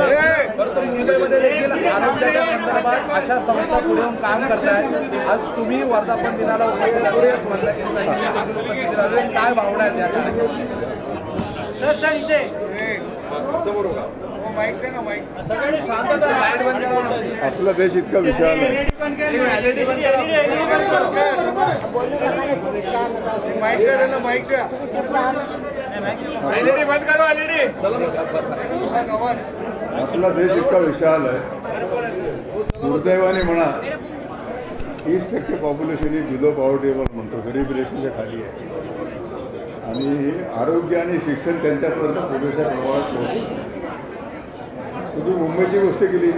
आहे, परंतु मुंबईमध्ये देखील आरोग्याच्या संदर्भात अशा संस्था पुढे येऊन काम करतायत. आज तुम्ही वर्धापन दिनाला उपस्थित आहात म्हटलं की नाही उपस्थित राहिले, काय भावना आहेत या कार्यक्रमात? आपला देश इतका विशाल आहे. आपला देश इतका विशाल आहे. दुर्दैवाने म्हणा 30% पॉप्युलेशन ही बिलो पॉवर्टी लेवल म्हणतो, गरीब रेषेच्या खाली आहे. आणि आरोग्य आणि शिक्षण त्यांच्यापर्यंत पुरेशा प्रमाणात पोहोचतो. तुम्ही मुंबईची गोष्ट केली,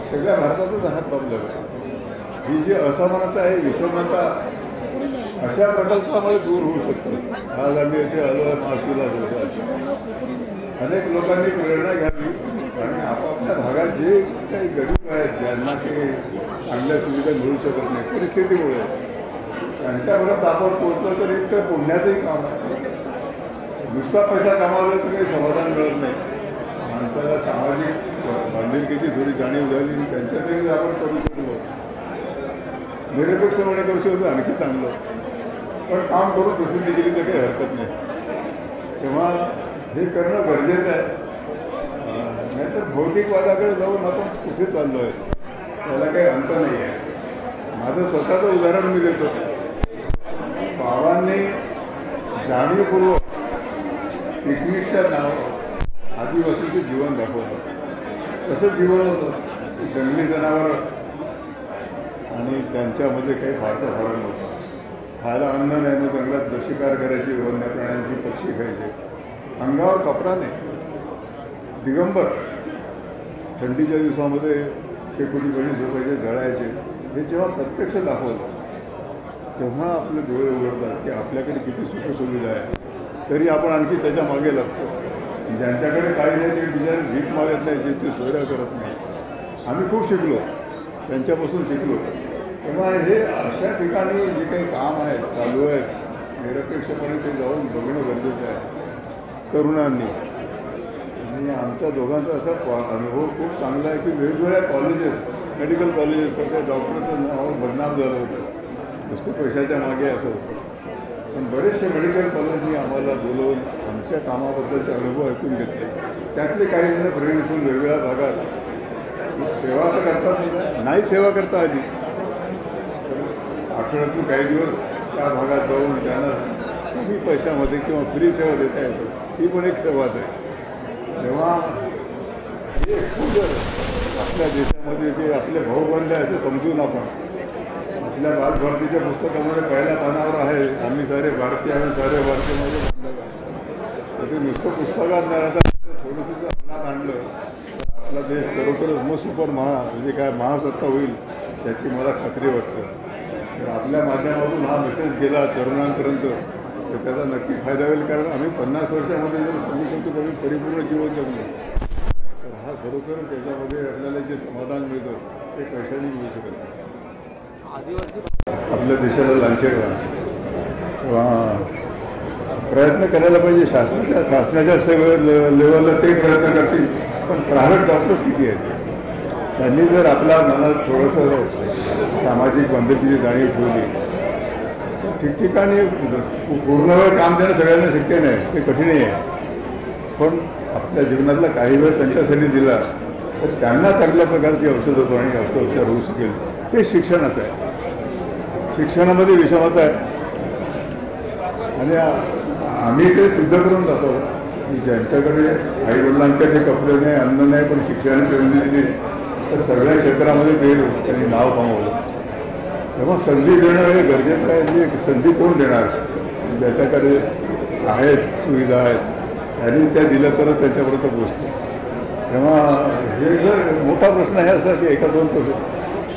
सगळ्या भारतातच हा प्रॉब्लेम आहे. ही जी असमानता आहे, विषमता अशा प्रकल्पामुळे दूर होऊ शकतो. आज आम्ही येथे आलो आहे महाशिला जोडला, अनेक लोकांनी प्रेरणा घ्यावी आणि आपापल्या भागात जे काही गरीब आहेत, ज्यांना ते चांगल्या सुविधा मिळू शकत नाही परिस्थितीमुळे, त्यांच्यापर्यंत आपण पोहोचलो तर एक तर पुण्याचंही काम आहे. नुसता पैसा कमावला तर काही समाधान मिळत नाही. माणसाला सामाजिक बांधिलकीची थोडी जाणीव झाली आणि त्यांच्यासाठी आपण करू शकलो, निरपेक्षपणे करू शकतो आणखी चांगलं. पण काम करून प्रसिद्धी केली तर काही हरकत नाही. तेव्हा हे करणं गरजेचं आहे. नाहीतर भौतिकवादाकडे जाऊन आपण कुठे चाललो आहे त्याला काही अंत नाही आहे. माझं स्वतःचं उदाहरण मी देतो. बाबांनी जाणीवपूर्वक पिकनिकच्या नावावर आदिवासीचं जीवन दाखवलं. कसं जीवन होतं, जंगली जनावरं आणि त्यांच्यामध्ये काही फारसा फरक नव्हता. खायला अन्न नाही, मग जंगलात शिकार करायची, वन्य प्राण्यांची, पक्षी खायचे, अंगावर कपडा नाही, दिगंबर. थंडीच्या दिवसामध्ये शेकोटीमध्ये झोपायचे, जळायचे. हे जेव्हा प्रत्यक्ष दाखवलं तेव्हा आपले डोळे उघडतात की आपल्याकडे किती सुखसुविधा आहे, तरी आपण आणखी त्याच्या मागे लागतो. ज्यांच्याकडे काही नाही ते बिचारे भीक मागत नाही, जे ते चोऱ्या करत नाही. आम्ही खूप शिकलो, त्यांच्यापासून शिकलो. तेव्हा हे अशा ठिकाणी जे काही काम आहेत, चालू आहेत, निरपेक्षपणे ते जाऊन बघणं गरजेचं आहे तरुणांनी. आणि आमच्या दोघांचा असा अनुभव खूप चांगला आहे की वेगवेगळ्या कॉलेजेस, मेडिकल कॉलेजेस, सगळ्या डॉक्टरचं नाव बदनाम झालं होतं, नुसते पैशाच्या मागे असं होतं. पण बरेचसे मेडिकल कॉलेजनी आम्हाला बोलवून आमच्या कामाबद्दलचे अनुभव ऐकून घेतले. त्यातले काही जण प्रेरणेतून वेगवेगळ्या भागात सेवा तर करतात, नाही सेवा करता आधी तर आठवड्यातून काही दिवस त्या भागात जाऊन त्यांना कमी पैशामध्ये किंवा फ्री सेवा देता येतो. ही पण एक सेवाच आहे. तेव्हा हे एक्सपोजर आपल्या देशामध्ये जे आपले भाऊ बनले असे समजून आपण आपल्या बालभारतीच्या पुस्तकामध्ये पहिल्या पानावर आहे, आम्ही सारे भारतीय आणि सारे भारतीय माझे बांधव आहे. तर ते नुसतं पुस्तकात न राहता थोडंसं जर अंमलात आणलं तर आपला देश खरोखरच मग सुपर म्हणजे काय महासत्ता होईल याची मला खात्री वाटते. तर आपल्या माध्यमातून हा मेसेज गेला तरुणांपर्यंत तर त्याचा नक्की फायदा होईल. कारण आम्ही 50 वर्षामध्ये जर सांगू शकतो कमी परिपूर्ण जीवन जगलो तर हा खरोखरच याच्यामध्ये आपल्याला जे समाधान मिळतं ते पैशाने मिळू शकत नाही. आपल्या देशाला लांछन तेव्हा प्रयत्न करायला पाहिजे. शासनाच्या लेवलला ते प्रयत्न करतील, पण प्रायव्हेट डॉक्टर्स किती आहेत? त्यांनी जर आपल्या मनात थोडंसं सामाजिक बांधिलकीची जाणीव ठेवली तर ठिकठिकाणी पूर्ण वेळ काम देणं सगळ्यांना शक्य नाही, ते कठीणही आहे. पण आपल्या जीवनातला काही वेळ त्यांच्यासाठी दिला तर त्यांना चांगल्या प्रकारची औषधं आणि औषधोपचार होऊ शकेल. ते शिक्षणाचं आहे. शिक्षणामध्ये विषमता आहे आणि आम्ही ते सिद्ध करून जातो की ज्यांच्याकडे आईवडिलांकडे कपडे नाही, अन्न नाही, पण शिक्षणाची संधी दिली तर सगळ्या क्षेत्रामध्ये त्यांनी नाव कमावलं. तेव्हा संधी देणं हे गरजेचं आहे. जी संधी कोण देणार? ज्याच्याकडे आहेत, सुविधा आहेत, त्यांनीच त्या दिल्या तरच त्यांच्यापर्यंत पोहोचतो. तेव्हा हे जर मोठा प्रश्न आहे असा की एका दोन प्रश्न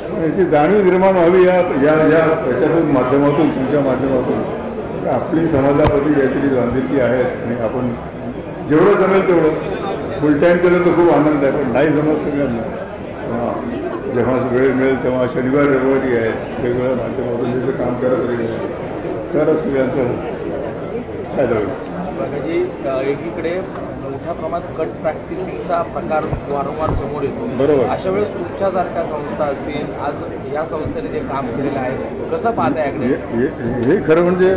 पण याची जाणीव निर्माण व्हावी याच्यातून माध्यमातून तुमच्या माध्यमातून आपली समाजामध्ये काहीतरी बांधिलकी आहेत आणि आपण जेवढं जमेल तेवढं फुल टाईम केलं तर खूप आनंद आहे. पण नाही जमत सगळ्यांना जेव्हा वेळ मिळेल तेव्हा शनिवार रविवारी आहेत वेगवेगळ्या माध्यमातून जे काम करत राहिले तरच सगळ्यांचा फायदा होईल. एकीकडे मोठ्या प्रमाणात कट प्रॅक्टिसिंगचा प्रकार वारंवार समोर येतो. बरोबर. अशा वेळेस तुमच्यासारख्या संस्था असतील, आज या संस्थेने जे काम केलेलं आहे कसं पाहताय याकडे? हे खरं म्हणजे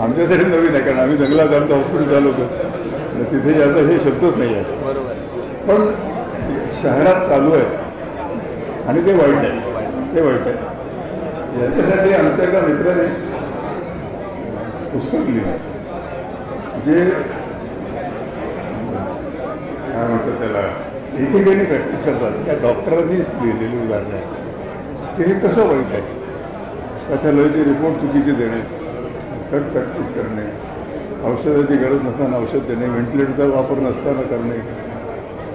आमच्यासाठी नवीन आहे, कारण आम्ही जंगलात आमचं हॉस्पिटल चालू होतं, तिथे याचा हे शब्दच नाही आहे. बरोबर. पण शहरात चालू आहे आणि ते वाईट आहे, ते वाईट आहे. याच्यासाठी आमच्या एका मित्राने पुस्तक लिहिलं, जे काय म्हणतात त्याला इथिकली प्रॅक्टिस करतात, त्या डॉक्टरांनीच लिहिलेली उदाहरणं आहे की हे कसं वाईट आहे. पॅथॉलॉजी रिपोर्ट चुकीचे देणे, कट प्रॅक्टिस करणे, औषधाची गरज नसताना औषध देणे, व्हेंटिलेटरचा वापर नसताना करणे.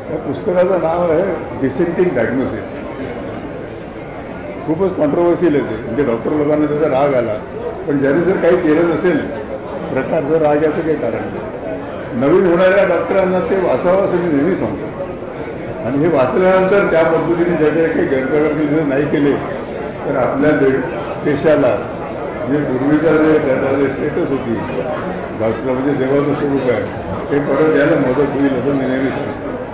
त्या पुस्तकाचं नाव आहे डिसेंटिंग डायग्नोसिस. खूपच कॉन्ट्रोवर्शियल आहे ते, म्हणजे डॉक्टर लोकांना त्याचा राग आला, पण ज्याने जर काही केलं नसेल प्रकारचं राग याचं काही कारण नाही. नवीन होणाऱ्या डॉक्टरांना ते वाचावं असं मी नेहमी सांगतो, आणि हे वाचल्यानंतर त्या पद्धतीने ज्याच्या काही गैरप्रकार जर नाही केले तर आपल्या पेशाला जे पूर्वीचा जे स्टेटस होती, डॉक्टर म्हणजे देवाचं स्वरूप आहे, ते परत यायला मदत होईल असं मी नेहमी सांगतो.